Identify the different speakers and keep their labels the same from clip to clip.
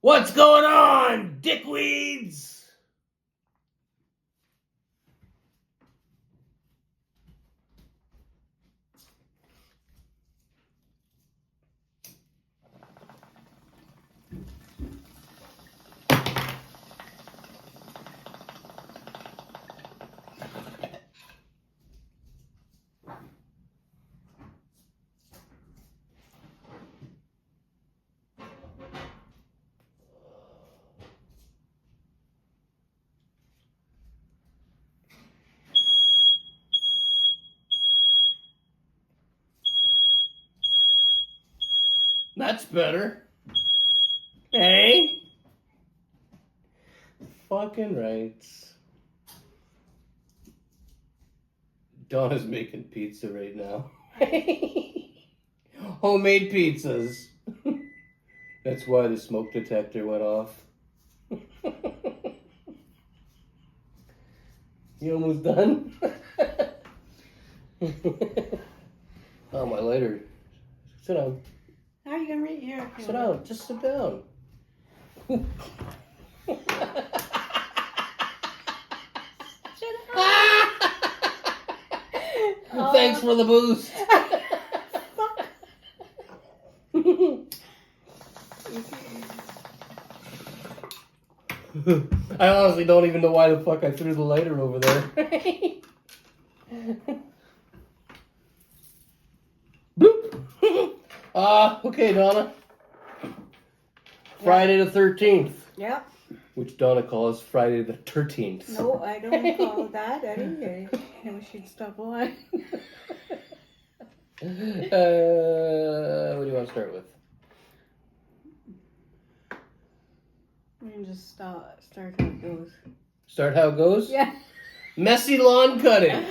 Speaker 1: What's going on, dickweeds? That's better. Hey? Fucking rights. Donna's making pizza right now. Homemade pizzas. That's why the smoke detector went off. You almost done? Oh, my lighter. Sit down.
Speaker 2: How are you gonna read here?
Speaker 1: Sit down. Just sit down. Thanks for the boost. I honestly don't even know why the fuck I threw the lighter over there. Bloop. Okay, Donna. Friday the 13th.
Speaker 2: Yep.
Speaker 1: Which Donna calls Friday the 13th.
Speaker 2: No, I don't call it that. I wish you'd stop lying.
Speaker 1: What do you want to start with?
Speaker 2: We can just start how it goes.
Speaker 1: Start how it goes?
Speaker 2: Yeah.
Speaker 1: Messy lawn cutting.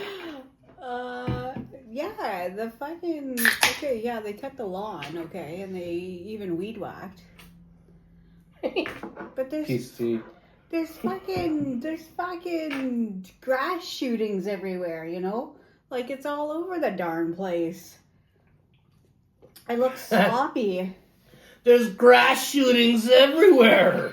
Speaker 2: Yeah, the fucking, okay, yeah, they cut the lawn, okay, and they even weed whacked. But there's fucking grass shootings everywhere, you know? Like, it's all over the darn place. I look sloppy.
Speaker 1: There's grass shootings everywhere.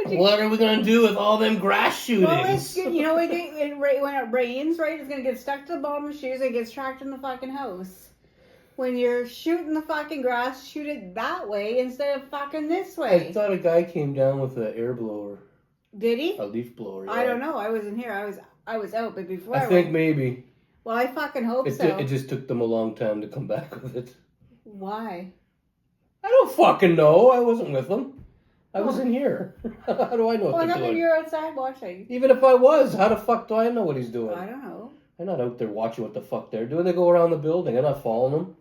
Speaker 1: What are we going to do with all them grass shootings?
Speaker 2: Well, it's good. You know, when it rains, right, it's going to get stuck to the bottom of the shoes and it gets tracked in the fucking house. When you're shooting the fucking grass, shoot it that way instead of fucking this way.
Speaker 1: I thought a guy came down with an air blower.
Speaker 2: Did he?
Speaker 1: A leaf blower, yeah.
Speaker 2: I don't know. I wasn't here. I was out, but before
Speaker 1: I think maybe.
Speaker 2: Well, I fucking hope so.
Speaker 1: It just took them a long time to come back with it.
Speaker 2: Why?
Speaker 1: I don't fucking know. I wasn't with them. I was in here. How do I know what they're doing?
Speaker 2: You're outside watching.
Speaker 1: Even if I was, how the fuck do I know what he's doing?
Speaker 2: I don't know.
Speaker 1: I'm not out there watching what the fuck they're doing. They go around the building. I'm not following them.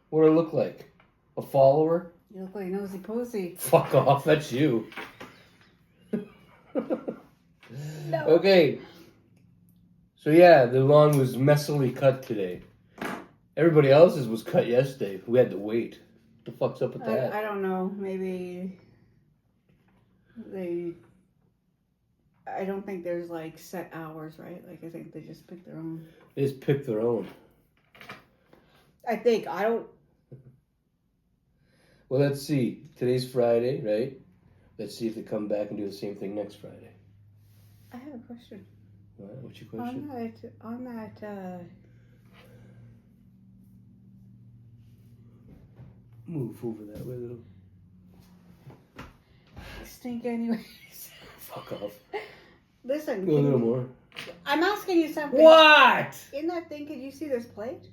Speaker 1: What do I look like? A follower?
Speaker 2: You look like nosy posy.
Speaker 1: Fuck off. That's you.
Speaker 2: No.
Speaker 1: Okay. So yeah, the lawn was messily cut today. Everybody else's was cut yesterday. We had to wait. What the fuck's up with that?
Speaker 2: I don't know. Maybe I don't think there's like set hours, right? Like I think they just pick their own.
Speaker 1: They just pick their own.
Speaker 2: I think. I don't.
Speaker 1: Well, let's see. Today's Friday, right? Let's see if they come back and do the same thing next Friday.
Speaker 2: I have a question.
Speaker 1: What? What's your question?
Speaker 2: On that,
Speaker 1: Move over that way, little.
Speaker 2: stink anyways.
Speaker 1: Fuck off.
Speaker 2: Listen.
Speaker 1: Go a little more.
Speaker 2: I'm asking you something.
Speaker 1: What?
Speaker 2: In that thing, could you see this plate?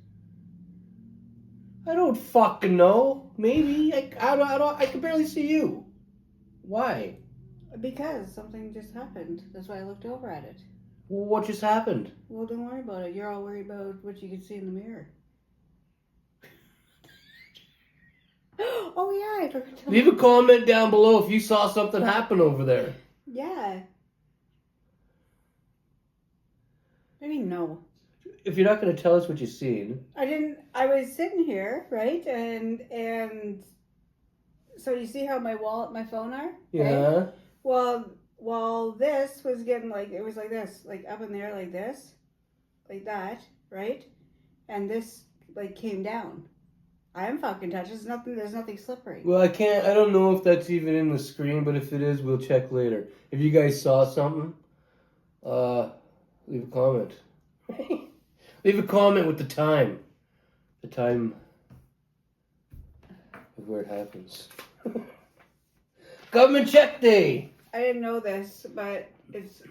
Speaker 1: I don't fucking know. Maybe. I can barely see you. Why?
Speaker 2: Because something just happened. That's why I looked over at it.
Speaker 1: Well, what just happened?
Speaker 2: Well, don't worry about it. You're all worried about what you can see in the mirror. Oh, yeah. I forgot to
Speaker 1: Leave a comment down below if you saw something happen over there.
Speaker 2: Yeah. I mean, no.
Speaker 1: If you're not going to tell us what you've seen.
Speaker 2: I was sitting here, right? And so you see how my wallet, my phone are?
Speaker 1: Yeah.
Speaker 2: Okay? Well, this was getting like, it was like this, like up in the air like this, like that, right? And this like came down. I am fucking touched. There's nothing slippery.
Speaker 1: Well, I don't know if that's even in the screen, but if it is, we'll check later. If you guys saw something, leave a comment. Leave a comment with the time. The time of where it happens. Government check day!
Speaker 2: I didn't know this, but it's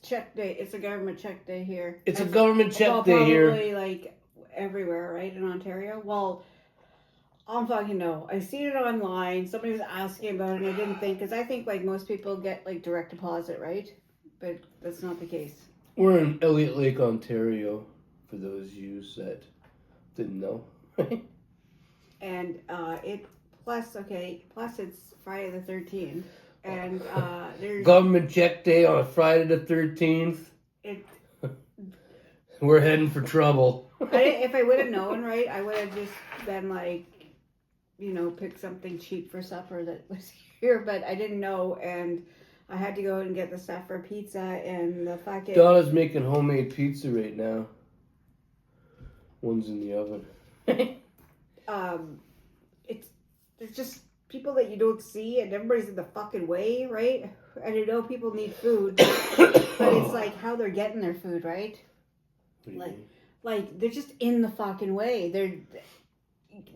Speaker 2: check day. It's a government check day here.
Speaker 1: It's a government check day here.
Speaker 2: Probably like everywhere, right, in Ontario. Well, I don't fucking know. I seen it online. Somebody was asking about it, and I didn't think, because I think like most people get like direct deposit, right? But that's not the case.
Speaker 1: We're in Elliot Lake, Ontario, for those you that didn't know.
Speaker 2: And plus it's Friday the 13th, and there's
Speaker 1: government check day on Friday the 13th. We're heading for trouble.
Speaker 2: If I would have known, right, I would have just been like, pick something cheap for supper that was here, but I didn't know, and I had to go and get the stuff for pizza and the fucking...
Speaker 1: Donna's making homemade pizza right now. One's in the oven.
Speaker 2: There's just people that you don't see, and everybody's in the fucking way, right? And you know people need food, but it's like how they're getting their food, right?
Speaker 1: What do you mean?
Speaker 2: Like they're just in the fucking way.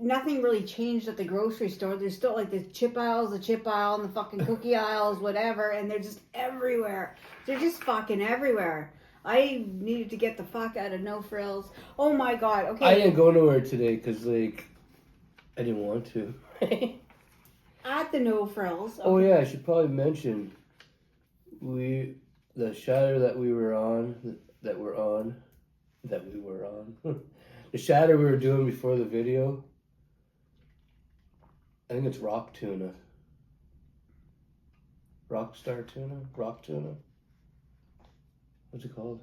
Speaker 2: Nothing really changed at the grocery store. There's still like the chip aisle, and the fucking cookie aisles, whatever, and they're just everywhere. They're just fucking everywhere. I needed to get the fuck out of No Frills. Oh my god, okay.
Speaker 1: I didn't go nowhere today because, like, I didn't want to.
Speaker 2: At the No Frills. Okay.
Speaker 1: Oh yeah, I should probably mention, the shatter that we were on, the shatter we were doing before the video, I think it's rock tuna. Rockstar tuna? Rock tuna? What's it called?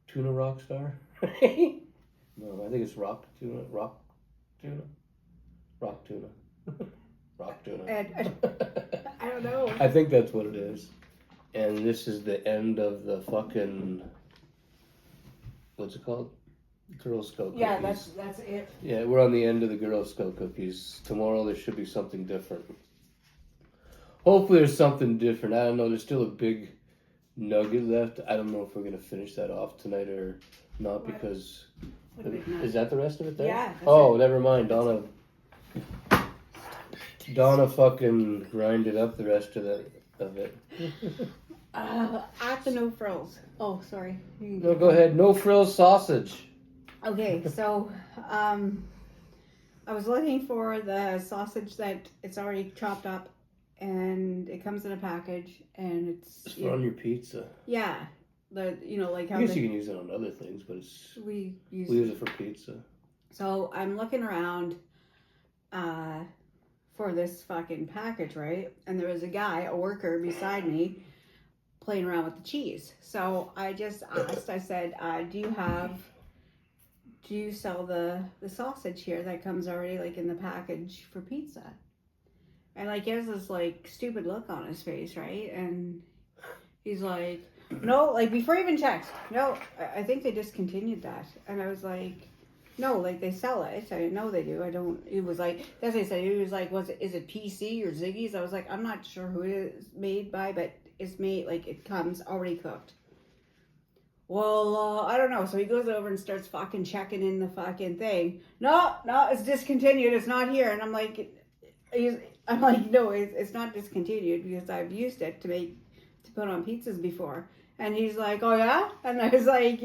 Speaker 1: Tuna Rockstar? No, I think it's rock tuna. Rock tuna? Rock tuna. Rock tuna.
Speaker 2: I don't know.
Speaker 1: I think that's what it is. And this is the end of the fucking... What's it called? Girl Scout cookies.
Speaker 2: Yeah, that's it.
Speaker 1: Yeah, we're on the end of the Girl Scout cookies. Tomorrow there should be something different. Hopefully there's something different. I don't know. There's still a big nugget left. I don't know if we're going to finish that off tonight or not because... Is that the rest of it there?
Speaker 2: Yeah.
Speaker 1: Oh, never mind. Donna fucking grinded up the rest of it.
Speaker 2: At the No Frills. Oh, sorry.
Speaker 1: No, go ahead. No frills sausage.
Speaker 2: Okay, so I was looking for the sausage that it's already chopped up, and it comes in a package, and it's
Speaker 1: for on your pizza.
Speaker 2: Yeah, like how
Speaker 1: I guess you can use it on other things, but we use it for pizza.
Speaker 2: So I'm looking around for this fucking package, right? And there was a worker beside me, playing around with the cheese. So I just asked, I said, do you sell the sausage here that comes already like in the package for pizza? And like he has this like stupid look on his face, right? And he's like, no, like before he even checked, no, I think they discontinued that. And I was like, no, like they sell it. I know they do. I don't. He was like, that's what I said. He was like, is it PC or Ziggy's? I was like, I'm not sure who it is made by, but it's made like it comes already cooked. Well, I don't know. So he goes over and starts fucking checking in the fucking thing. No, it's discontinued. It's not here. And I'm like, no, it's not discontinued because I've used it to put on pizzas before. And he's like, oh yeah? And I was like,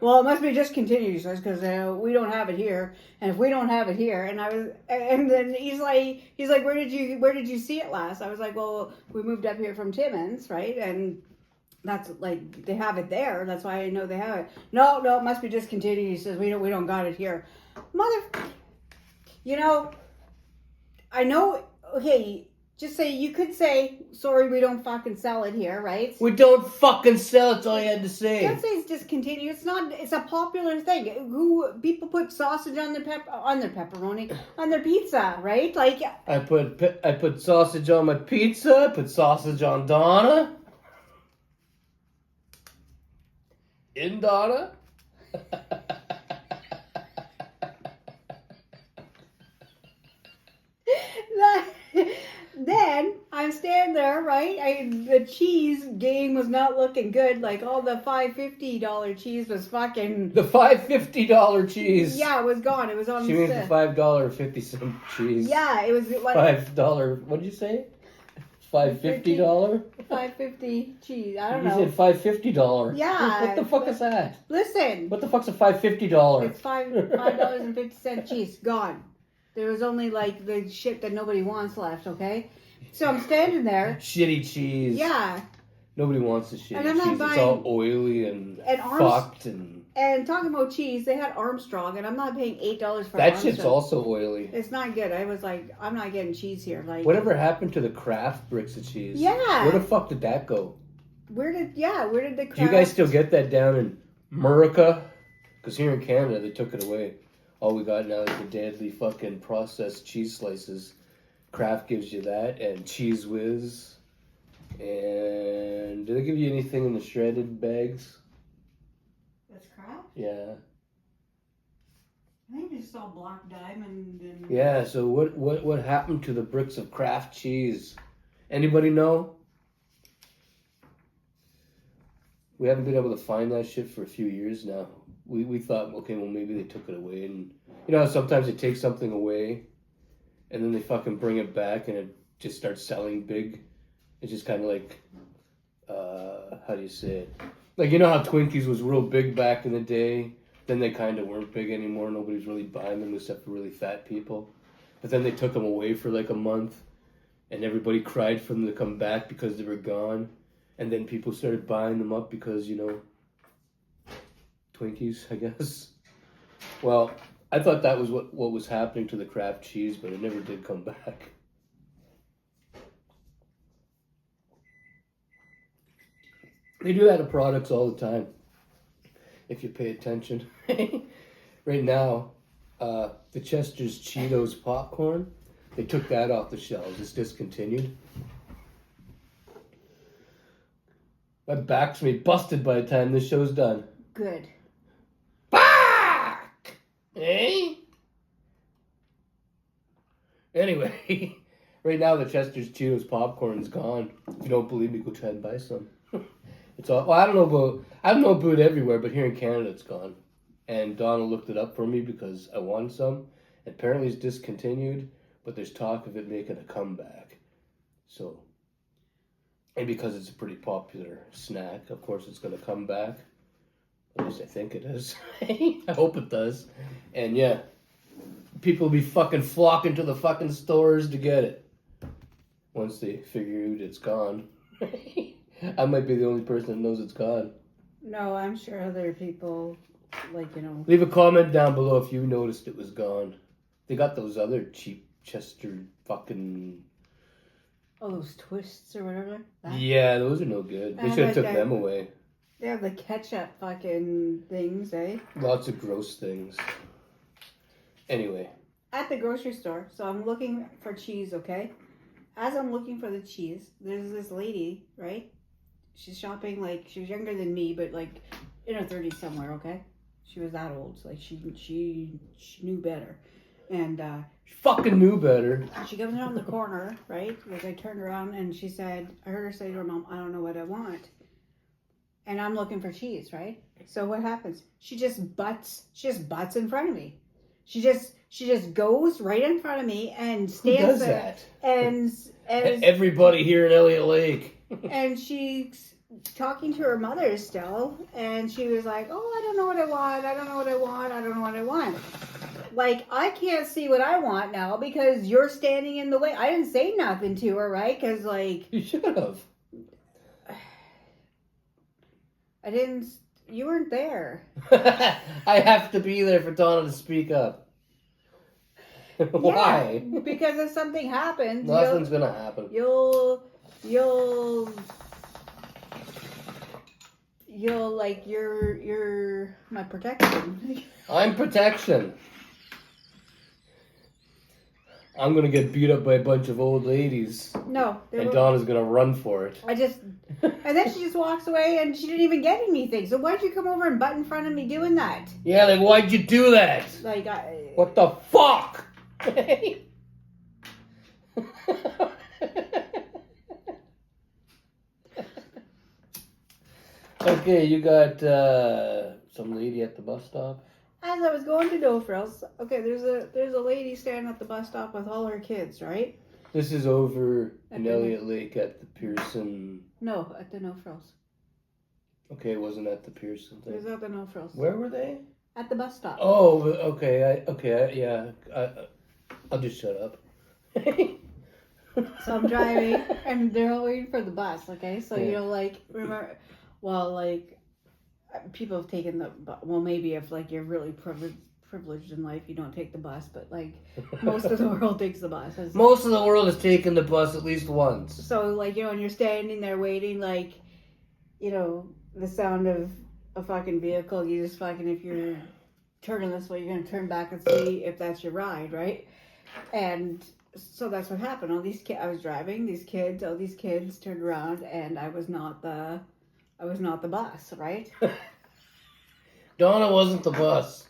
Speaker 2: well, it must be discontinued, because we don't have it here. And if we don't have it here, and then he's like, where did you see it last? I was like, well, we moved up here from Timmins, right? And that's like, they have it there. That's why I know they have it. No, it must be discontinued. He says, we don't got it here. I know, okay, Just say, you could say, sorry, we don't fucking sell it here, right?
Speaker 1: We don't fucking sell it, that's all you had to say.
Speaker 2: Don't say it's discontinued. It's a popular thing. People put sausage on their pepperoni, on their pizza, right? Like,
Speaker 1: I put sausage on my pizza, I put sausage on Donna. In Donna.
Speaker 2: Then I'm standing there, right? The cheese game was not looking good. Like all the $5.50 cheese was fucking.
Speaker 1: The $5.50 cheese.
Speaker 2: Yeah, it was gone. It was on.
Speaker 1: She means the $5.50 cheese.
Speaker 2: Yeah, it was like
Speaker 1: $5. What did you say? $5.50.
Speaker 2: $5.50 cheese. I don't know.
Speaker 1: You said $5.50.
Speaker 2: Yeah.
Speaker 1: What the fuck is that?
Speaker 2: Listen.
Speaker 1: What the fuck's a $5.50?
Speaker 2: It's $5.50 cheese gone. There was only like the shit that nobody wants left, okay? So I'm standing there.
Speaker 1: Shitty cheese.
Speaker 2: Yeah.
Speaker 1: Nobody wants the shitty
Speaker 2: And I'm not
Speaker 1: cheese.
Speaker 2: buying-
Speaker 1: It's all oily and fucked and...
Speaker 2: And talking about cheese, they had Armstrong, and I'm not paying $8 for
Speaker 1: That
Speaker 2: Armstrong.
Speaker 1: shit's also oily.
Speaker 2: It's not good. I was like, I'm not getting cheese here. Like,
Speaker 1: Whatever happened to the Kraft bricks of cheese?
Speaker 2: Yeah.
Speaker 1: Where the fuck did that go?
Speaker 2: Where did the
Speaker 1: Do you guys still get that down in America? Because here in Canada, they took it away. All we got now is the deadly fucking processed cheese slices. Kraft gives you that, and Cheese Whiz. And do they give you anything in the shredded bags?
Speaker 2: That's crap?
Speaker 1: Yeah.
Speaker 2: I think I just saw Black Diamond and...
Speaker 1: Yeah, so what happened to the bricks of Kraft cheese? Anybody know? We haven't been able to find that shit for a few years now. We thought, okay, well, maybe they took it away. And you know how sometimes they take something away and then they fucking bring it back and it just starts selling big? It's just kind of like, how do you say it? Like, you know how Twinkies was real big back in the day? Then they kind of weren't big anymore. Nobody's really buying them except for really fat people. But then they took them away for like a month and everybody cried for them to come back because they were gone. And then people started buying them up because, you know, Twinkies, I guess. Well, I thought that was what was happening to the Kraft cheese, but it never did come back. They do that to products all the time, if you pay attention. Right now, the Chester's Cheetos popcorn, they took that off the shelves. It's discontinued. My back's gonna be busted by the time this show's done.
Speaker 2: Good.
Speaker 1: Back! Eh? Anyway, right now the Chester's Cheetos popcorn's gone. If you don't believe me, go try and buy some. It's all. Well, I don't know about everywhere, but here in Canada it's gone. And Donna looked it up for me because I wanted some. Apparently it's discontinued, but there's talk of it making a comeback. So, and because it's a pretty popular snack, of course it's going to come back. At least I think it is. I hope it does. And yeah, people will be fucking flocking to the fucking stores to get it once they figure out it's gone. I might be the only person that knows it's gone.
Speaker 2: No, I'm sure other people, like, you know.
Speaker 1: Leave a comment down below if you noticed it was gone. They got those other cheap Chester fucking...
Speaker 2: Oh, those twists or whatever?
Speaker 1: Yeah, those are no good. They should have took them away.
Speaker 2: They have the ketchup fucking things, eh?
Speaker 1: Lots of gross things. Anyway.
Speaker 2: At the grocery store, so I'm looking for cheese, okay? As I'm looking for the cheese, there's this lady, right? She's shopping, like, she was younger than me, but, like, in her 30s somewhere, okay? She was that old, so, like, she knew better. And,
Speaker 1: she fucking knew better.
Speaker 2: She comes around the corner, right? Like, I turned around and she said, I heard her say to her mom, I don't know what I want. And I'm looking for cheese, right? So what happens? She just butts in front of me. She just goes right in front of me and stands
Speaker 1: Who does
Speaker 2: there.
Speaker 1: that?
Speaker 2: And
Speaker 1: everybody here in Elliot Lake.
Speaker 2: And she's talking to her mother still, and she was like, oh, I don't know what I want, I don't know what I want, I don't know what I want. Like, I can't see what I want now because you're standing in the way. I didn't say nothing to her, right? Because, like...
Speaker 1: You should have.
Speaker 2: I didn't... You weren't there.
Speaker 1: I have to be there for Donna to speak up. Why?
Speaker 2: Yeah, because if something happens,
Speaker 1: Nothing's gonna happen.
Speaker 2: you'll like you're my protection.
Speaker 1: I'm protection. I'm gonna get beat up by a bunch of old ladies,
Speaker 2: No,
Speaker 1: and Donna's gonna run for it.
Speaker 2: and then she just walks away, and she didn't even get anything. So why'd you come over and butt in front of me doing that?
Speaker 1: Yeah, like why'd you do that?
Speaker 2: Like,
Speaker 1: What the fuck? Okay, you got some lady at the bus stop.
Speaker 2: as I was going to No Frills, okay, there's a lady standing at the bus stop with all her kids, right?
Speaker 1: This is over
Speaker 2: At
Speaker 1: in
Speaker 2: the-
Speaker 1: Elliot Lake at the Pearson.
Speaker 2: No, at the No Frills.
Speaker 1: Okay, it wasn't at the Pearson
Speaker 2: It was
Speaker 1: thing.
Speaker 2: at the No Frills.
Speaker 1: Where were they?
Speaker 2: At the bus stop.
Speaker 1: Oh, okay. Yeah. I'll just shut up.
Speaker 2: So I'm driving, and they're all waiting for the bus. Okay, so
Speaker 1: Yeah.
Speaker 2: like remember, well, like people have taken well, maybe if like you're really privileged in life, you don't take the bus, but like most of the world takes the bus.
Speaker 1: Most of the world has taken the bus at least once.
Speaker 2: So like and you're standing there waiting, like the sound of a fucking vehicle. You just fucking if you're turning this way, you're gonna turn back and see if that's your ride, right? And so that's what happened. All these I was driving. All these kids turned around, and I was not the bus, right?
Speaker 1: Donna wasn't the bus.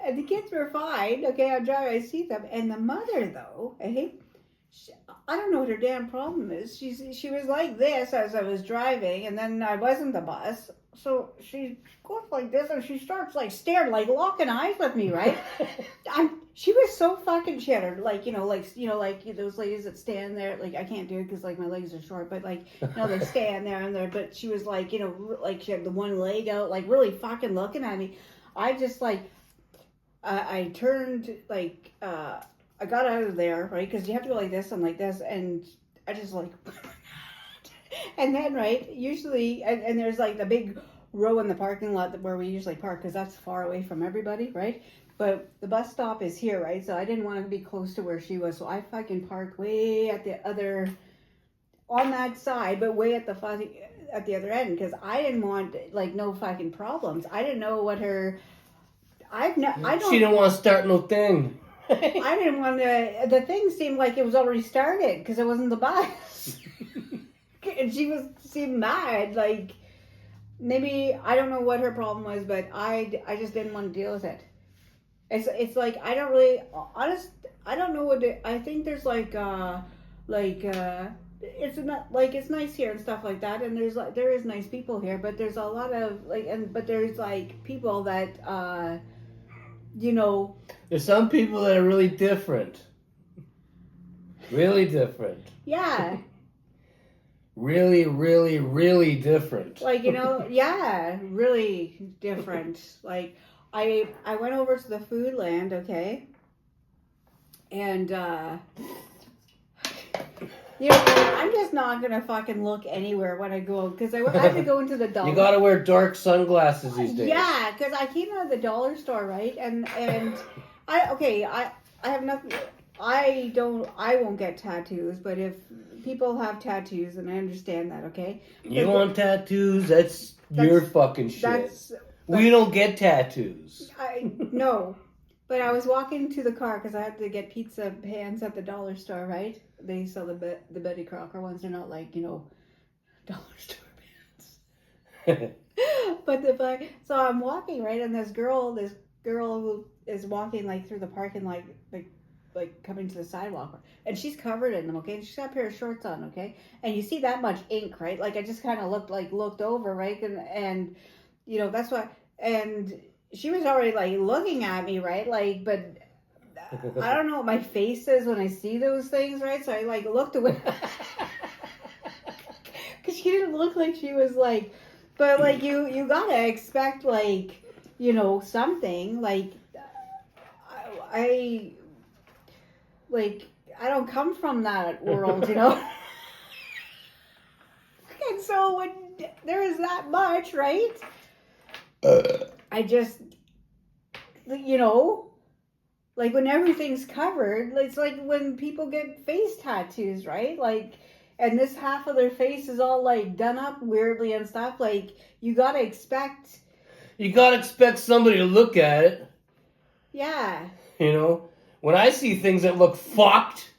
Speaker 2: And the kids were fine. Okay, I'm driving. I see them, and the mother though, I don't know what her damn problem is. She was like this as I was driving, and then I wasn't the bus. So she goes like this, and she starts like staring, like locking eyes with me, right? She was so fucking shattered, like those ladies that stand there. Like I can't do it because like my legs are short, but like they stand there and there. But she was like like she had the one leg out, like really fucking looking at me. I just like I turned like I got out of there, right? Because you have to go like this, and I just like. And then, right, usually, and there's like the big row in the parking lot where we usually park because that's far away from everybody, right? But the bus stop is here, right? So I didn't want to be close to where she was. So I fucking parked way at the other, on that side, but way at the other end because I didn't want, like, no fucking problems. I didn't know what her, I don't.
Speaker 1: She didn't want to start no thing.
Speaker 2: I didn't want to, the thing seemed like it was already started because it wasn't the bus. And she seemed mad, like maybe I don't know what her problem was, but I just didn't want to deal with it. It's like I don't really I don't know what I think there's it's not like it's nice here and stuff like that, and there is nice people here, but there's a lot of but there's like people that
Speaker 1: There's some people that are really different. Really different.
Speaker 2: Yeah.
Speaker 1: Really, really, really different.
Speaker 2: Like, yeah, really different. Like, I went over to the food land, okay? And, I'm just not going to fucking look anywhere when I go, because I have to go into the dollar.
Speaker 1: You gotta wear dark sunglasses these days.
Speaker 2: Yeah, because I came out of the dollar store, right? And I have nothing, I won't get tattoos, but if people have tattoos, and I understand that, okay?
Speaker 1: You want tattoos? That's your fucking shit. We don't get tattoos.
Speaker 2: No, but I was walking to the car because I had to get pizza pans at the dollar store, right? They sell the Betty Crocker ones. They're not like dollar store pans. So I'm walking, right, and this girl who is walking like through the parking lot, like coming to the sidewalk, and she's covered in them, okay, and she's got a pair of shorts on, okay, and you see that much ink, right? Like I just kind of looked over, right, and that's why, and she was already like looking at me, right, like, but I don't know what my face is when I see those things, right? So I like looked away because she didn't look like she was like, but like you gotta expect like something like I don't come from that world, And so when there is that much, right? I just, Like when everything's covered, it's like when people get face tattoos, right? Like, and this half of their face is all like done up weirdly and stuff. Like, you gotta expect.
Speaker 1: You gotta expect somebody to look at it.
Speaker 2: Yeah.
Speaker 1: You know, when I see things that look fucked,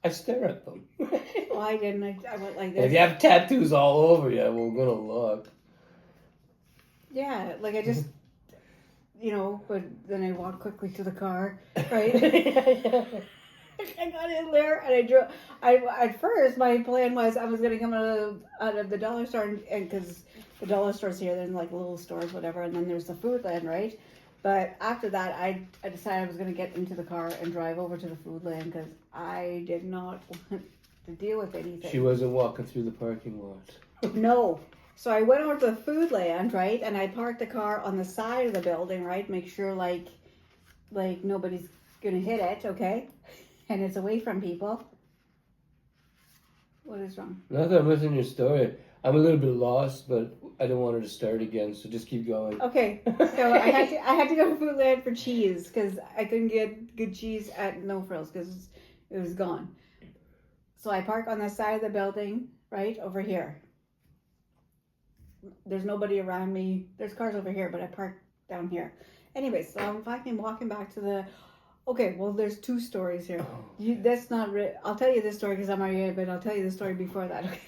Speaker 1: I stare at them.
Speaker 2: Well, I didn't. I went like
Speaker 1: If
Speaker 2: this.
Speaker 1: you have tattoos all over you, we're gonna look.
Speaker 2: Yeah, like I just, but then I walked quickly to the car, right? I got in there and I drove. At first my plan was I was gonna come out of the dollar store and because the dollar store's here, then like little stores, whatever, and then there's the Foodland, right? But after that, I decided I was gonna get into the car and drive over to the Foodland because I did not want to deal with anything.
Speaker 1: She wasn't walking through the parking lot.
Speaker 2: No. So I went over to the Foodland, right, and I parked the car on the side of the building, right, make sure like nobody's gonna hit it, okay, and it's away from people. What is wrong?
Speaker 1: Not that I'm listening to your story. I'm a little bit lost, but I don't want her to start again, so just keep going.
Speaker 2: Okay, so I had to go to Foodland for cheese because I couldn't get good cheese at No Frills because it was gone. So I park on the side of the building, right over here. There's nobody around me. There's cars over here, but I parked down here. Anyway, so I'm fucking walking back to the. Okay, well, there's two stories here. That's not. I'll tell you this story because I'm already, but I'll tell you the story before that. Okay.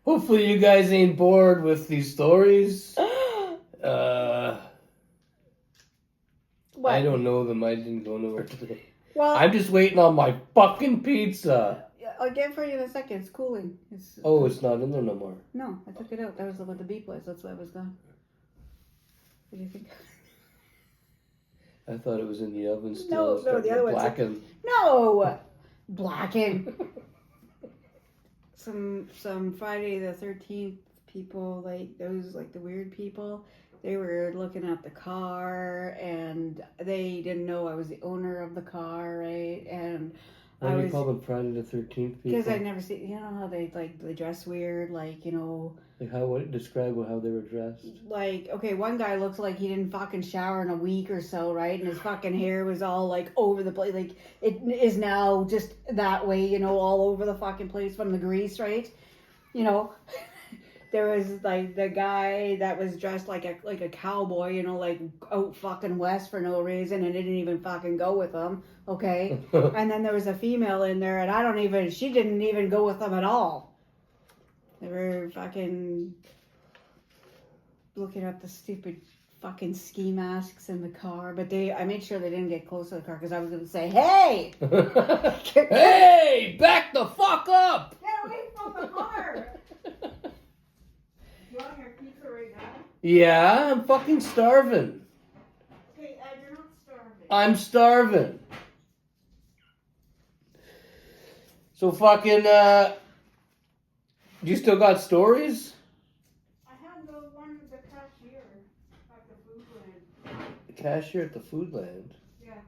Speaker 1: Hopefully, you guys ain't bored with these stories.
Speaker 2: What?
Speaker 1: I don't know them. I didn't go nowhere today.
Speaker 2: Well,
Speaker 1: I'm just waiting on my fucking pizza.
Speaker 2: I'll get it for you in a second. It's cooling.
Speaker 1: It's not in there no more.
Speaker 2: No, I took it out. That was what the beep was. That's why it was gone. What do you think?
Speaker 1: I thought it was in the oven still.
Speaker 2: No, the other one's
Speaker 1: blackened.
Speaker 2: No, blackened. Some Friday the 13th people, like those like the weird people, they were looking at the car and they didn't know I was the owner of the car, right? And
Speaker 1: Why do you call them Friday the 13th people?
Speaker 2: Because I never see, how they dress weird, like
Speaker 1: describe how they were dressed?
Speaker 2: Like, okay, one guy looks like he didn't fucking shower in a week or so, right? And his fucking hair was all like over the place, like it is now just that way, all over the fucking place from the grease, right? There was like the guy that was dressed like a cowboy, like out fucking west for no reason and didn't even fucking go with them, okay? And then there was a female in there and she didn't even go with them at all. They were fucking looking at the stupid fucking ski masks in the car, but I made sure they didn't get close to the car because I was going to say, hey!
Speaker 1: Hey! Back the fuck up!
Speaker 2: Get away from the car! You want your pizza right now?
Speaker 1: Yeah, I'm fucking starving.
Speaker 2: Okay, you're not starving.
Speaker 1: I'm starving. So fucking, you still got stories?
Speaker 2: I have the one with the cashier at the Foodland.
Speaker 1: The cashier at the Foodland?
Speaker 2: Yeah.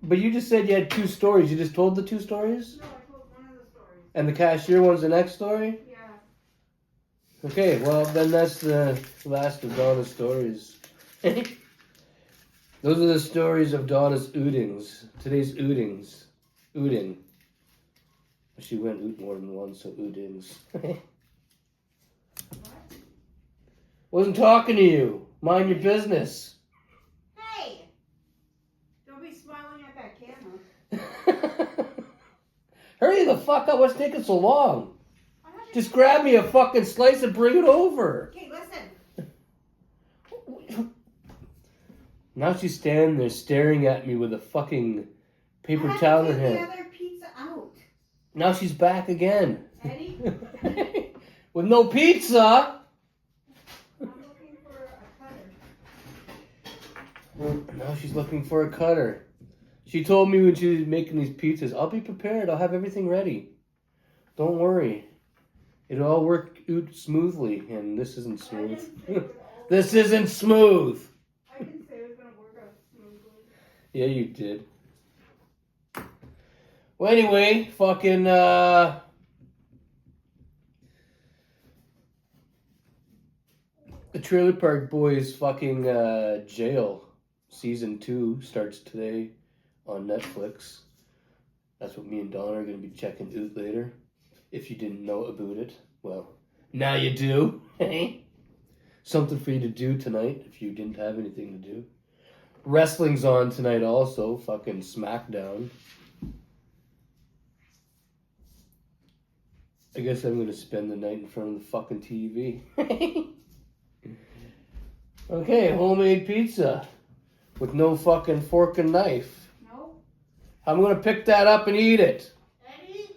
Speaker 1: But you just said you had two stories. You just told the two stories?
Speaker 2: No, I told one of the stories.
Speaker 1: And the cashier one's the next story?
Speaker 2: Yeah.
Speaker 1: Okay, well then that's the last of Donna's stories. Those are the stories of Donna's ootings. Today's ootings. Ooting. She went oot more than once, so ootings. Wasn't talking to you. Mind your business.
Speaker 2: Hey! Don't be smiling at that camera.
Speaker 1: Hurry the fuck up. What's taking so long? Just grab me a fucking slice and bring it over.
Speaker 2: Okay, listen.
Speaker 1: Now she's standing there staring at me with a fucking paper towel in her hand.
Speaker 2: I had to take the other pizza out.
Speaker 1: Now she's back again.
Speaker 2: Eddie?
Speaker 1: With no pizza.
Speaker 2: I'm looking for a cutter.
Speaker 1: Now she's looking for a cutter. She told me when she was making these pizzas, I'll be prepared. I'll have everything ready. Don't worry. It'll all work out smoothly. And this isn't smooth. This isn't smooth.
Speaker 2: I didn't say it was going to work out smoothly.
Speaker 1: Yeah, you did. Well, anyway, fucking, The Trailer Park Boys fucking jail season 2 starts today on Netflix. That's what me and Donna are going to be checking out later. If you didn't know about it, well, now you do. Something for you to do tonight if you didn't have anything to do. Wrestling's on tonight also. Fucking SmackDown. I guess I'm going to spend the night in front of the fucking TV. Okay, homemade pizza with no fucking fork and knife.
Speaker 2: No.
Speaker 1: I'm going to pick that up and eat it.
Speaker 2: Eddie?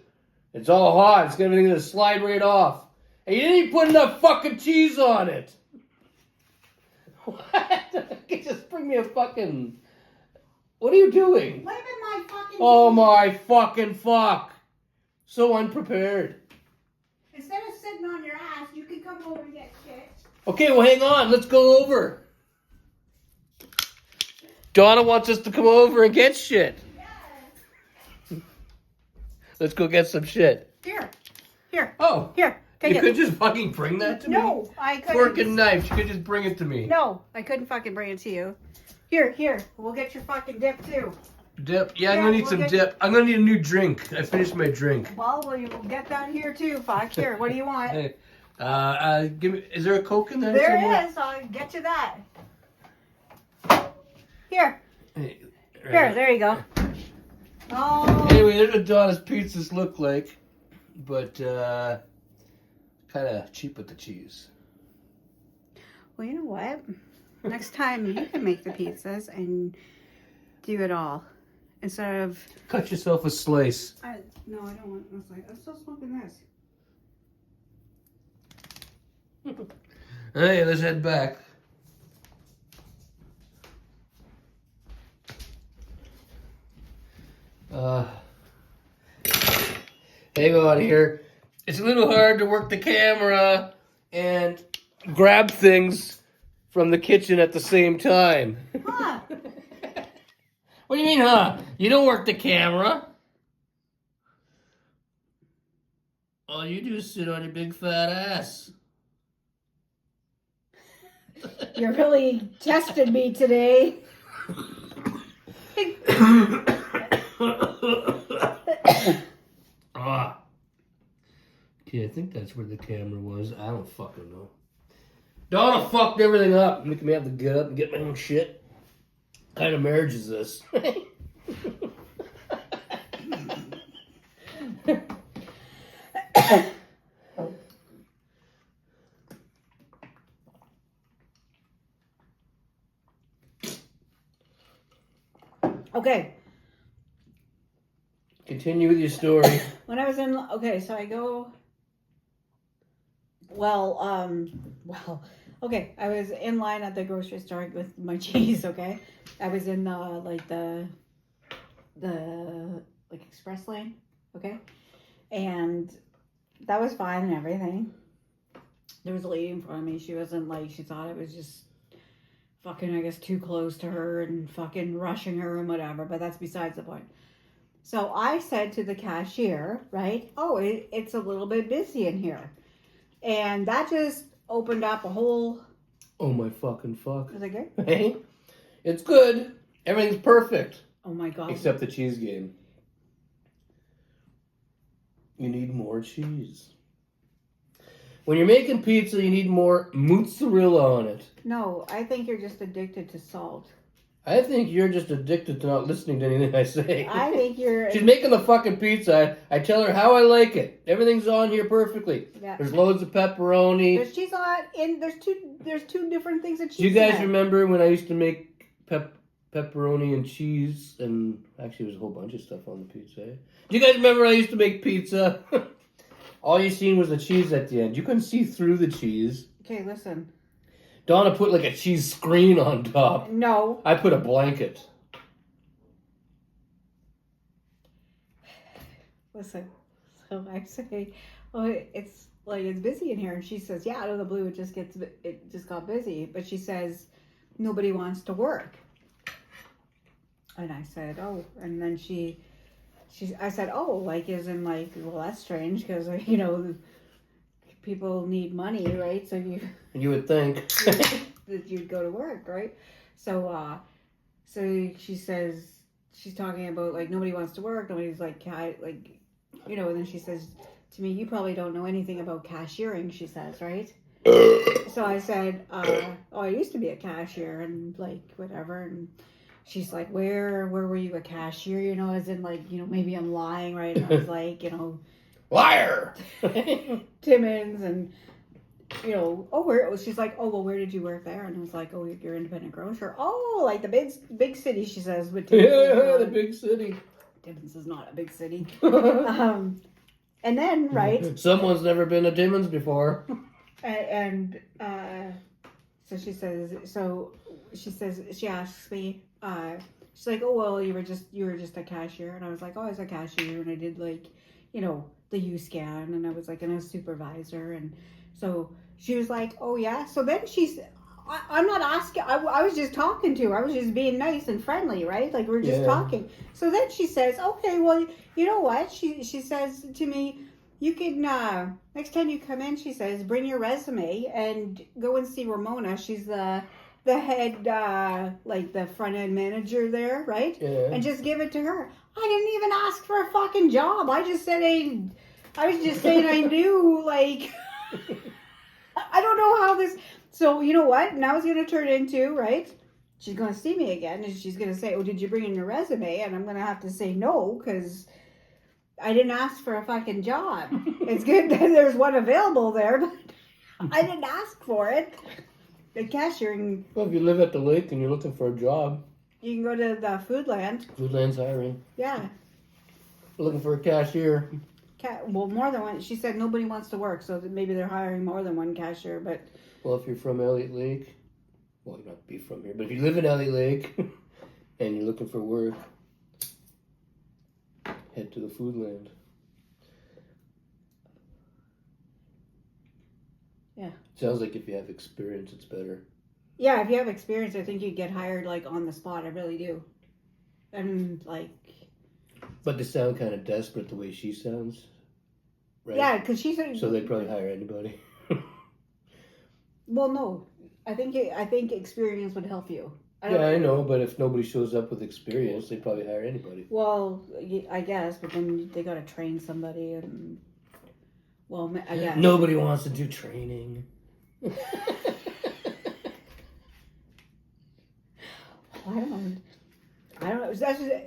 Speaker 1: It's all hot. It's going to slide right off. And you didn't even put enough fucking cheese on it. What? Just bring me a fucking... What are you doing?
Speaker 2: What about my fucking...
Speaker 1: Oh my fucking fuck. So unprepared.
Speaker 2: Instead of sitting on your ass, you can come over and get shit.
Speaker 1: Okay, well hang on. Let's go over. Donna wants us to come over and get shit.
Speaker 2: Yes.
Speaker 1: Let's go get some shit.
Speaker 2: Here.
Speaker 1: Oh.
Speaker 2: Here. Take
Speaker 1: You
Speaker 2: it.
Speaker 1: could just fucking bring that to me?
Speaker 2: No, I couldn't.
Speaker 1: Fork and knife. You could just bring it to me.
Speaker 2: No, I couldn't fucking bring it to you. Here. We'll get your fucking dip too.
Speaker 1: Dip? Yeah, I'm
Speaker 2: Yeah,
Speaker 1: gonna need
Speaker 2: we'll
Speaker 1: some
Speaker 2: get-
Speaker 1: dip. I'm gonna need a new drink. I finished my drink.
Speaker 2: Well, will you get that here too, fuck. Here, what do you want?
Speaker 1: Hey, give me. Is there a Coke in there?
Speaker 2: There
Speaker 1: somewhere?
Speaker 2: it is. I'll get you that. Here.
Speaker 1: Hey,
Speaker 2: Here, there you go. Oh.
Speaker 1: Anyway, there's what Donna's pizzas look like, but kind of cheap with the cheese.
Speaker 2: Well, you know what? Next time you can make the pizzas and do it all. Instead of...
Speaker 1: Cut yourself a slice.
Speaker 2: No, I don't want... I'm still smoking this.
Speaker 1: Hey, let's head back. Hang on here. It's a little hard to work the camera and grab things from the kitchen at the same time.
Speaker 2: Huh?
Speaker 1: What do you mean, huh? You don't work the camera. All you do is sit on your big fat ass.
Speaker 2: You're really testing me today.
Speaker 1: Okay, I think that's where the camera was. I don't fucking know. Donna fucked everything up, making me have to get up and get my own shit. What kind of marriage is this?
Speaker 2: Okay.
Speaker 1: Continue with your story.
Speaker 2: When I was in... Okay, so I go... Okay, I was in line at the grocery store with my cheese, okay? I was in the express lane, okay? And that was fine and everything. There was a lady in front of me. She wasn't she thought it was just fucking, I guess, too close to her and fucking rushing her and whatever, but that's besides the point. So I said to the cashier, right, oh, it's a little bit busy in here. And that just opened up a whole...
Speaker 1: Oh my fucking fuck.
Speaker 2: Is it good?
Speaker 1: Hey, it's good. Everything's perfect.
Speaker 2: Oh my God.
Speaker 1: Except the cheese game. You need more cheese. When you're making pizza, you need more mozzarella on it.
Speaker 2: No, I think you're just addicted to salt.
Speaker 1: I think you're just addicted to not listening to anything I say.
Speaker 2: I think you're...
Speaker 1: She's making the fucking pizza. I tell her how I like it. Everything's on here perfectly.
Speaker 2: Yeah.
Speaker 1: There's loads of pepperoni.
Speaker 2: There's cheese on it, there's two different things of cheese.
Speaker 1: Do you guys
Speaker 2: in it.
Speaker 1: remember when I used to make pepperoni and cheese? And actually, there's a whole bunch of stuff on the pizza. Eh? Do you guys remember when I used to make pizza? All you seen was the cheese at the end. You couldn't see through the cheese.
Speaker 2: Okay, listen.
Speaker 1: Donna put like a cheese screen on top.
Speaker 2: No.
Speaker 1: I put a blanket.
Speaker 2: Listen. So I say, oh, it's busy in here. And she says, yeah, out of the blue, it just got busy. But she says, nobody wants to work. And I said, oh. And then I said, oh, well, that's strange because, people need money, right? So
Speaker 1: You would think.
Speaker 2: that you'd go to work, right? So she says she's talking about like nobody wants to work, nobody's like and then she says to me, you probably don't know anything about cashiering, she says, right? So I said, I used to be a cashier and like whatever, and she's like, where were you a cashier? As in like, maybe I'm lying, right? And I was like,
Speaker 1: Liar.
Speaker 2: Timmins and she's like, oh well, where did you work there? And I was like, oh, you're independent grocer. Oh, like the big city, she says. With
Speaker 1: The big city.
Speaker 2: Timmins is not a big city. And then
Speaker 1: someone's never been to Timmins before.
Speaker 2: And so she asks me, she's like, oh well, you were just a cashier. And I was like, oh, I was a cashier and I did like the U-scan, and I was like a supervisor. And so she was like, oh yeah. So then I'm not asking, I was just talking to her, I was just being nice and friendly, right? Like we're just talking. So then she says, okay, well, you know what, she says to me, you can next time you come in, she says, bring your resume and go and see Ramona. She's the head like the front end manager there, right?
Speaker 1: Yeah.
Speaker 2: And just give it to her. I didn't even ask for a fucking job. I was just saying I knew, like I don't know how this. So you know what? Now it's gonna turn into, right? She's gonna see me again and she's gonna say, oh, did you bring in your resume? And I'm gonna have to say no, because I didn't ask for a fucking job. It's good that there's one available there, but I didn't ask for it. The cashiering.
Speaker 1: Well, if you live at the lake and you're looking for a job,
Speaker 2: You can go to the Foodland.
Speaker 1: Foodland's hiring.
Speaker 2: Yeah.
Speaker 1: We're looking for a cashier.
Speaker 2: Well, more than one. She said nobody wants to work, so maybe they're hiring more than one cashier. But
Speaker 1: Well, if you're from Elliot Lake, well, you might be from here, but if you live in Elliot Lake and you're looking for work, head to the Foodland.
Speaker 2: Yeah.
Speaker 1: Sounds like if you have experience, it's better.
Speaker 2: Yeah, if you have experience, I think you'd get hired like on the spot. I really do. And like.
Speaker 1: But they sound kind of desperate the way she sounds, right?
Speaker 2: Yeah, because she's.
Speaker 1: So they'd probably hire anybody.
Speaker 2: Well, no, I think experience would help you.
Speaker 1: I know, but if nobody shows up with experience, they'd probably hire anybody.
Speaker 2: Well, I guess, but then they gotta train somebody, and well, I guess
Speaker 1: Nobody wants to do training.
Speaker 2: I don't know.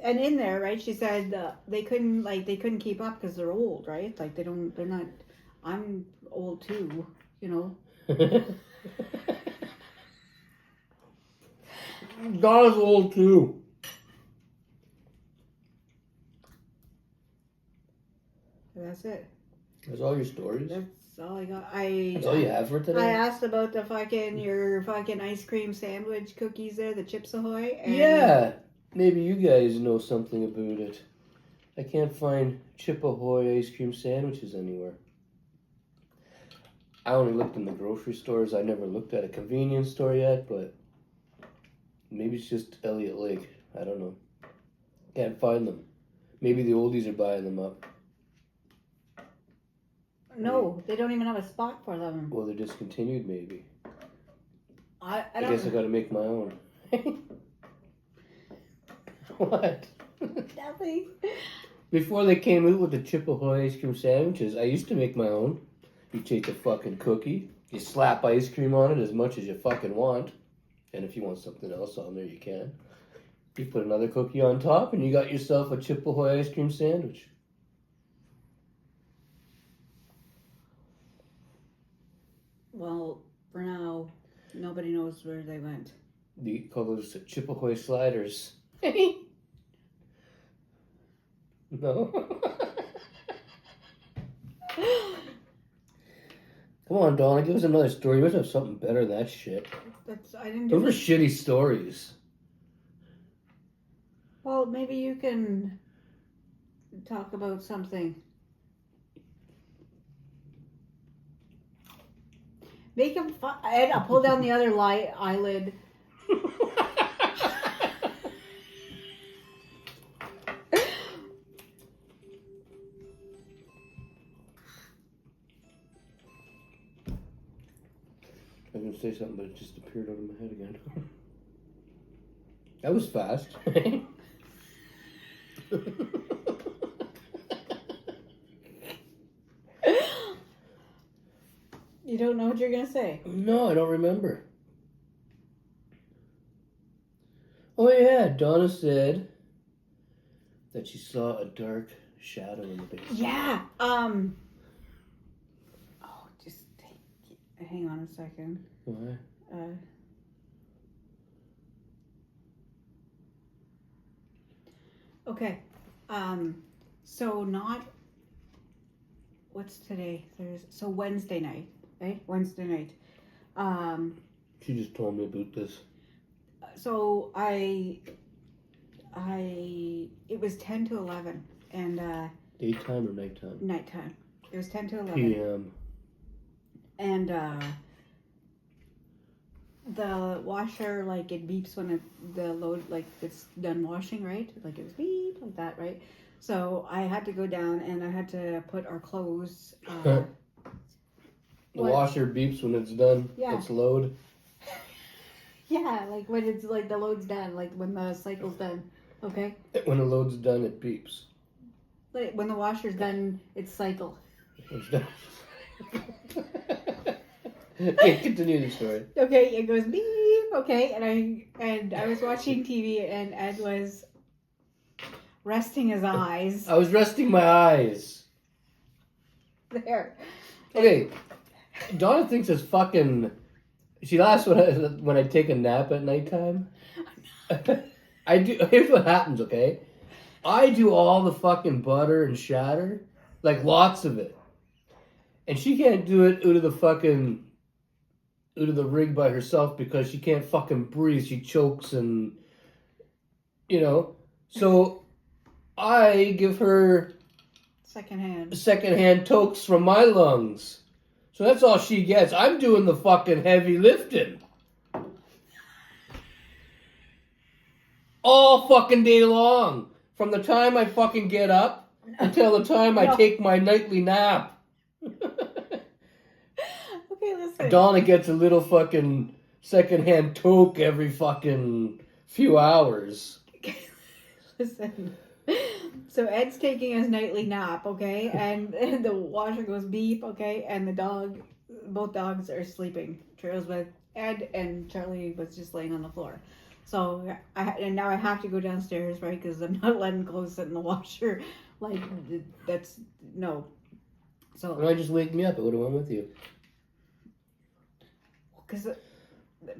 Speaker 2: And in there, right? She said they couldn't keep up because they're old, right? Like they're not. I'm old too,
Speaker 1: Donna's old too.
Speaker 2: That's it.
Speaker 1: That's all your stories?
Speaker 2: That's all I got.
Speaker 1: That's all you have for today?
Speaker 2: I asked about your ice cream sandwich cookies there, the Chips Ahoy. And
Speaker 1: yeah, maybe you guys know something about it. I can't find Chip Ahoy ice cream sandwiches anywhere. I only looked in the grocery stores. I never looked at a convenience store yet, but maybe it's just Elliot Lake. I don't know. Can't find them. Maybe the oldies are buying them up.
Speaker 2: No, they don't even have a spot for them.
Speaker 1: Well, they're discontinued, maybe.
Speaker 2: I
Speaker 1: guess I gotta make my own. What?
Speaker 2: Nothing.
Speaker 1: Before they came out with the Chip Ahoy ice cream sandwiches, I used to make my own. You take a fucking cookie, you slap ice cream on it as much as you fucking want, and if you want something else on there, you can. You put another cookie on top, and you got yourself a Chip Ahoy ice cream sandwich.
Speaker 2: Well, for now, nobody knows where they went.
Speaker 1: You call those Chip Ahoy sliders. No. Come on, Donna, give us another story. You must have something better than that shit.
Speaker 2: I didn't do
Speaker 1: Those are shitty stories.
Speaker 2: Well, maybe you can talk about something. Make him Ed, I'll pull down the other eyelid.
Speaker 1: gonna say something, but it just appeared out of my head again. That was fast.
Speaker 2: You don't know what you're gonna say?
Speaker 1: No, I don't remember. Oh yeah, Donna said that she saw a dark shadow in the basement.
Speaker 2: Yeah. Oh, just hang on a second.
Speaker 1: Why?
Speaker 2: Okay. So not. What's today? So Wednesday night, right? Wednesday night.
Speaker 1: She just told me about this.
Speaker 2: So it was 10 to 11 and
Speaker 1: Daytime or nighttime?
Speaker 2: nighttime. It was 10 to 11.
Speaker 1: PM.
Speaker 2: And the washer, like, it beeps when the load, like, it's done washing, right? Like, it was beep like that, right? So I had to go down and I had to put our clothes.
Speaker 1: The
Speaker 2: what?
Speaker 1: washer beeps when it's done.
Speaker 2: Yeah.
Speaker 1: It's load.
Speaker 2: Yeah, like when it's like the load's done, like when the cycle's done. Okay.
Speaker 1: When the load's done, it beeps.
Speaker 2: Like when the washer's done, it's cycle.
Speaker 1: It's done. Okay, continue the story.
Speaker 2: Okay, it goes beep. Okay, and I was watching TV and Ed was resting his eyes
Speaker 1: I was resting my eyes.
Speaker 2: there.
Speaker 1: Okay, Donna thinks it's fucking. She laughs when I take a nap at nighttime. I do. Here's what happens. Okay, I do all the fucking butter and shatter, like lots of it, and she can't do it out of the rig by herself because she can't fucking breathe. She chokes and, so I give her secondhand tokes from my lungs. So that's all she gets. I'm doing the fucking heavy lifting. All fucking day long. From the time I fucking get up until the time I take my nightly nap.
Speaker 2: Okay, listen.
Speaker 1: Donna gets a little fucking secondhand toke every fucking few hours.
Speaker 2: Listen. So Ed's taking his nightly nap, okay, and the washer goes beep, okay, and both dogs are sleeping. Trail's with Ed, and Charlie was just laying on the floor. So now I have to go downstairs, right, because I'm not letting clothes sit in the washer. Like, that's, no. So.
Speaker 1: Why just wake me up? I would have went with you.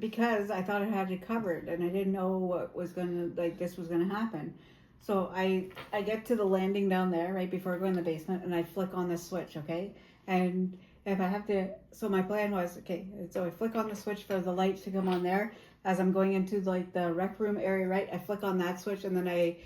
Speaker 2: Because I thought I had it covered, and I didn't know what was this was gonna happen. So I get to the landing down there right before I go in the basement, and I flick on the switch, okay? And if I have to, so my plan was, okay, so I flick on the switch for the light to come on there as I'm going into like the rec room area, right? I flick on that switch, and then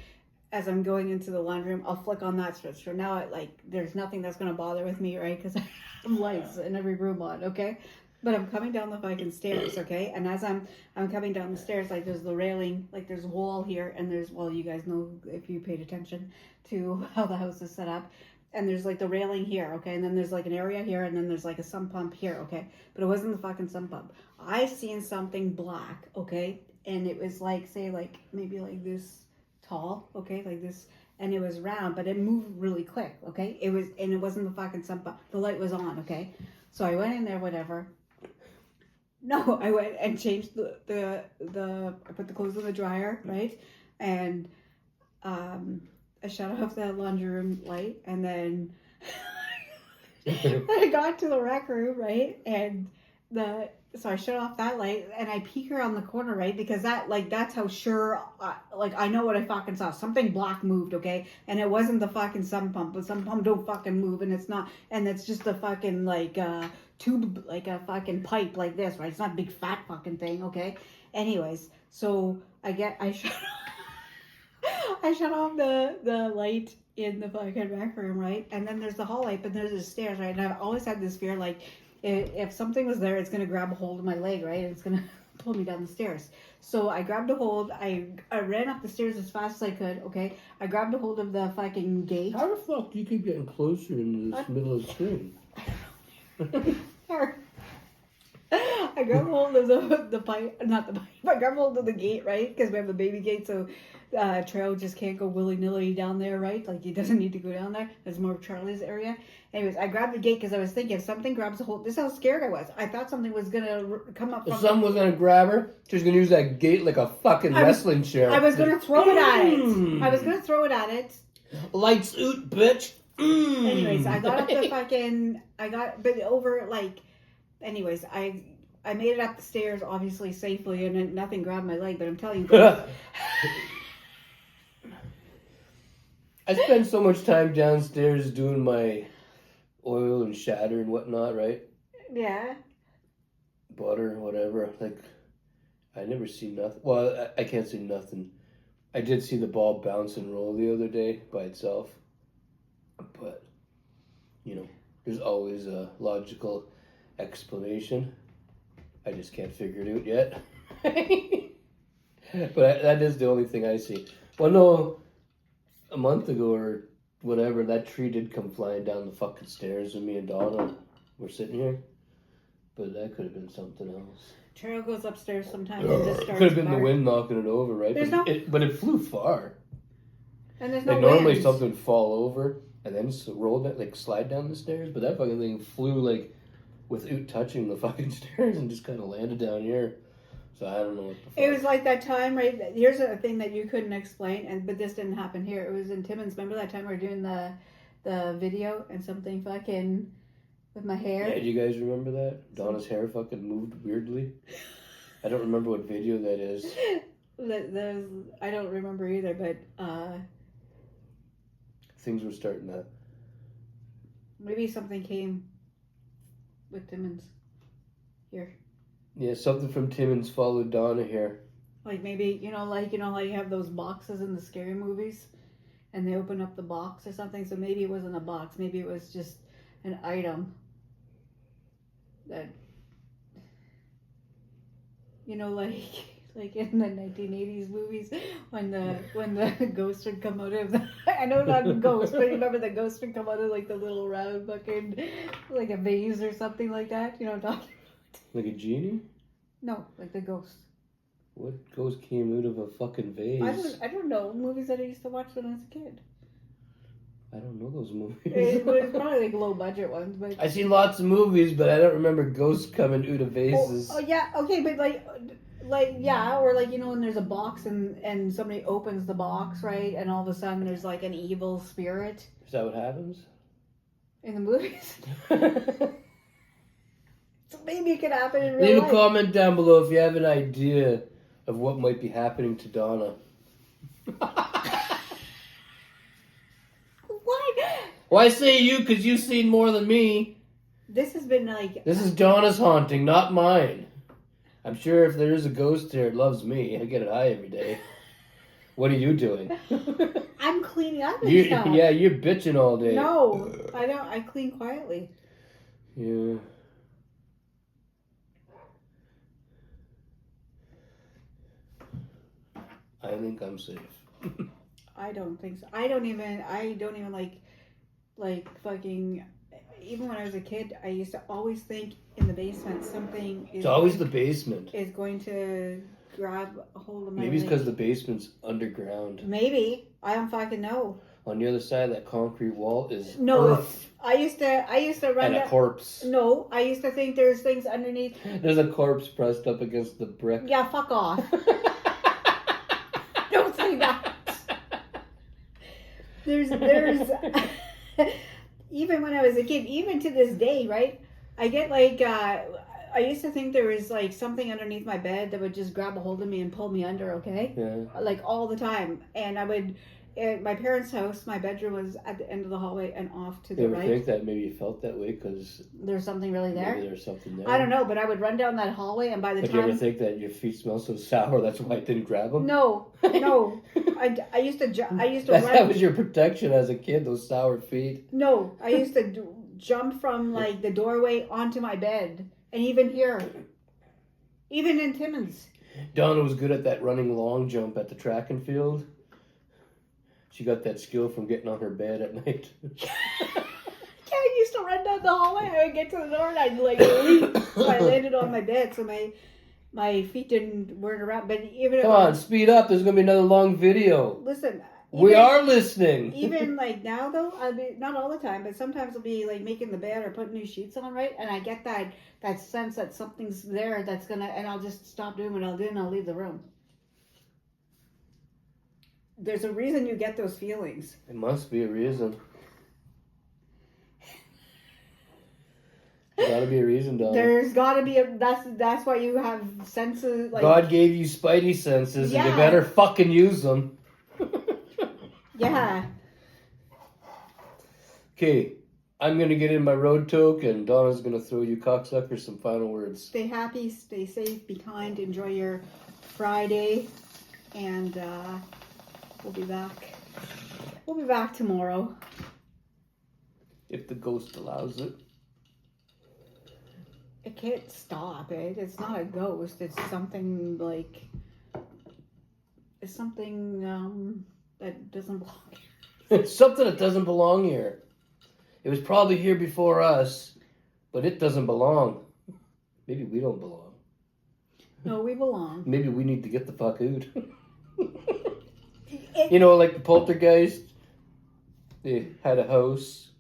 Speaker 2: as I'm going into the laundry room, I'll flick on that switch. So now there's nothing that's gonna bother with me, right? Because I have lights in every room on, okay? But I'm coming down the fucking stairs, okay? And as I'm coming down the stairs, like there's the railing, like there's a wall here, and you guys know if you paid attention to how the house is set up. And there's like the railing here, okay? And then there's like an area here, and then there's like a sump pump here, okay? But it wasn't the fucking sump pump. I seen something black, okay? And it was like, say, like maybe like this tall, okay? Like this, and it was round, but it moved really quick, okay? It wasn't the fucking sump pump. The light was on, okay? So I went in there, whatever. No, I went and changed I put the clothes in the dryer, right? And I shut off the laundry room light, and then I got to the rec room, right? And so I shut off that light, and I peek around the corner, right? Because that's how sure, I know what I fucking saw. Something black moved, okay? And it wasn't the fucking sump pump. The sump pump don't fucking move, and it's not, and it's just a fucking tube, like a fucking pipe like this, right? It's not a big fat fucking thing, okay? Anyways, so I shut off the light in the fucking rec room, right? And then there's the hall light, but there's the stairs, right? And I've always had this fear, like, if something was there, it's going to grab a hold of my leg, right? And it's going to pull me down the stairs. So I grabbed a hold. I ran up the stairs as fast as I could, okay? I grabbed a hold of the fucking gate.
Speaker 1: How the fuck do you keep getting closer in this middle of the screen?
Speaker 2: I grabbed hold of the pipe, not the pipe. I grabbed hold of the gate, right? Because we have the baby gate, so Trail just can't go willy nilly down there, right? Like he doesn't need to go down there. There's more of Charlie's area. Anyways, I grabbed the gate because I was thinking if something grabs a hold. This is how scared I was. I thought something was gonna come up.
Speaker 1: If someone was gonna grab her, she's gonna use that gate like a fucking wrestling chair.
Speaker 2: I was gonna throw it at it. I was gonna throw it at it.
Speaker 1: Lights out, bitch.
Speaker 2: Anyways, I got up the fucking. But over like. Anyways, I made it up the stairs, obviously safely, and then nothing grabbed my leg. But I'm telling you,
Speaker 1: I spend so much time downstairs doing my oil and shatter and whatnot, right?
Speaker 2: Yeah.
Speaker 1: Butter, whatever. Like, I never see nothing. Well, I can't see nothing. I did see the ball bounce and roll the other day by itself. But, there's always a logical explanation. I just can't figure it out yet. But that is the only thing I see. Well, no, a month ago or whatever, that tree did come flying down the fucking stairs when me and Donna were sitting here. But that could have been something else.
Speaker 2: Trail goes upstairs sometimes and just starts
Speaker 1: Could have been the
Speaker 2: barking.
Speaker 1: wind knocking it over, right? But it flew far.
Speaker 2: And there's no
Speaker 1: Like normally
Speaker 2: wind.
Speaker 1: something would fall over and then roll that, like slide down the stairs. But that fucking thing flew like without touching the fucking stairs and just kind of landed down here. So I don't know what the fuck.
Speaker 2: It was like that time, right? Here's a thing that you couldn't explain, but this didn't happen here. It was in Timmins. Remember that time we were doing the video and something fucking with my hair?
Speaker 1: Yeah, do you guys remember that? Donna's hair fucking moved weirdly. I don't remember what video that is.
Speaker 2: I don't remember either, but
Speaker 1: Things were starting to...
Speaker 2: maybe something came with Timmins here.
Speaker 1: Yeah, something from Timmins followed Donna here.
Speaker 2: Like maybe, like you have those boxes in the scary movies and they open up the box or something. So maybe it wasn't a box. Maybe it was just an item that, like in the 1980s movies when the ghost would come out of the, I know not a ghost, but you remember the ghost would come out of like the little round fucking, like a vase or something like that. You know what I'm talking about?
Speaker 1: Like a genie?
Speaker 2: No, like the ghost.
Speaker 1: What ghost came out of a fucking vase?
Speaker 2: I don't know. Movies that I used to watch when I was a kid.
Speaker 1: I don't know those movies.
Speaker 2: It was probably like low budget ones, but
Speaker 1: I see lots of movies, but I don't remember ghosts coming out of vases.
Speaker 2: oh yeah, okay, but like yeah, or like when there's a box and somebody opens the box, right, and all of a sudden there's like an evil spirit.
Speaker 1: Is that what happens?
Speaker 2: In the movies. So maybe it could happen in real
Speaker 1: Leave
Speaker 2: life.
Speaker 1: a comment down below if you have an idea of what might be happening to Donna.
Speaker 2: What?
Speaker 1: Well, I say you because you've seen more than me.
Speaker 2: This has been like.
Speaker 1: This is Donna's haunting, not mine. I'm sure if there is a ghost there, it loves me. I get it high every day. What are you doing?
Speaker 2: I'm cleaning up and stuff.
Speaker 1: Yeah, you're bitching all day.
Speaker 2: No, I don't. I clean quietly.
Speaker 1: Yeah. I think I'm safe.
Speaker 2: I don't think so. I don't even like fucking. Even when I was a kid, I used to always think in the basement something is.
Speaker 1: It's always the basement.
Speaker 2: Is going to grab a hold of my.
Speaker 1: Maybe it's
Speaker 2: leg.
Speaker 1: because the basement's underground.
Speaker 2: Maybe I don't fucking know.
Speaker 1: On the other side of that concrete wall is
Speaker 2: No,
Speaker 1: earth
Speaker 2: I used to run.
Speaker 1: and a corpse.
Speaker 2: No, I used to think there's things underneath.
Speaker 1: There's a corpse pressed up against the brick.
Speaker 2: Yeah, fuck off. Don't say that. There's even when I was a kid, even to this day, right? I get like I used to think there was like something underneath my bed that would just grab a hold of me and pull me under, okay?
Speaker 1: Yeah.
Speaker 2: Like all the time. And I would at my parents' house, my bedroom was at the end of the hallway and off to the
Speaker 1: You ever
Speaker 2: right.
Speaker 1: think that maybe you felt that way because
Speaker 2: There's something really there?
Speaker 1: maybe there's something there?
Speaker 2: I don't know, but I would run down that hallway and by the
Speaker 1: But
Speaker 2: time
Speaker 1: you ever think that your feet smell so sour that's why it didn't grab them?
Speaker 2: No. I used to
Speaker 1: That was your protection as a kid, those sour feet.
Speaker 2: No, I used to jump from like the doorway onto my bed, and even here, even in Timmins.
Speaker 1: Donna was good at that running long jump at the track and field. She got that skill from getting on her bed at night.
Speaker 2: Yeah, I used to run down the hallway. I would get to the door and I'd like leap. So I landed on my bed, so my feet weren't around. But even
Speaker 1: Come on, speed up. There's gonna be another long video.
Speaker 2: Listen.
Speaker 1: We are listening.
Speaker 2: Even like now though, I'll be not all the time, but sometimes I'll be like making the bed or putting new sheets on, right? And I get that sense that something's there that's gonna, and I'll just stop doing what I'll do and I'll leave the room. There's a reason you get those feelings.
Speaker 1: It must be a reason. There's gotta be a reason, Donna.
Speaker 2: There's gotta be that's why you have senses. Like
Speaker 1: God gave you spidey senses, and you
Speaker 2: Yeah.
Speaker 1: better fucking use them.
Speaker 2: Yeah.
Speaker 1: Okay, I'm gonna get in my road toke, and Donna's gonna throw you cocksuckers some final words.
Speaker 2: Stay happy, stay safe, be kind, enjoy your Friday, and we'll be back. We'll be back tomorrow.
Speaker 1: If the ghost allows it.
Speaker 2: It can't stop it. It's not a ghost. It's something like. It's something that doesn't belong here.
Speaker 1: It's something that doesn't belong here. It was probably here before us, but it doesn't belong. Maybe we don't belong.
Speaker 2: No, we belong.
Speaker 1: Maybe we need to get the fuck out. You know, like the poltergeist. They had a house.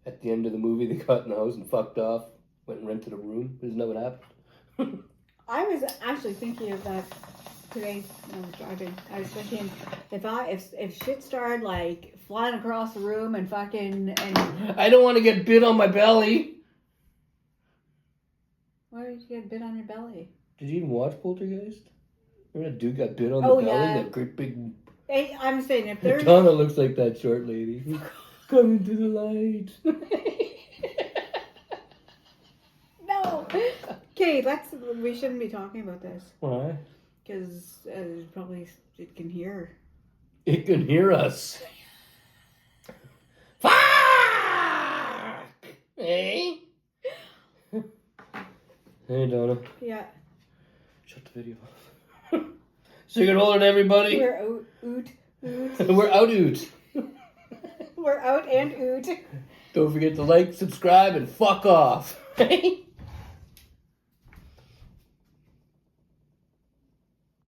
Speaker 1: At the end of the movie, they got in the house and fucked off. Went and rented a room. Isn't that what happened?
Speaker 2: I was actually thinking of that today when I was driving. I was thinking if shit started like flying across the room and fucking and
Speaker 1: I don't want to get bit on my belly.
Speaker 2: why did you get bit on your belly?
Speaker 1: Did you even watch Poltergeist? Remember that dude got bit on the
Speaker 2: Oh,
Speaker 1: belly?
Speaker 2: yeah.
Speaker 1: That great big...
Speaker 2: Hey, I'm saying if there's
Speaker 1: Donna looks like that short lady. Come into the light.
Speaker 2: no. Okay, we shouldn't be talking about this
Speaker 1: Why?
Speaker 2: because probably it can hear.
Speaker 1: It can hear us. Fuck! Hey? Hey, Donna.
Speaker 2: Yeah.
Speaker 1: Shut the video off. So you can hold it, everybody.
Speaker 2: We're out, oot.
Speaker 1: We're out, oot.
Speaker 2: We're out and oot.
Speaker 1: Don't forget to like, subscribe, and fuck off.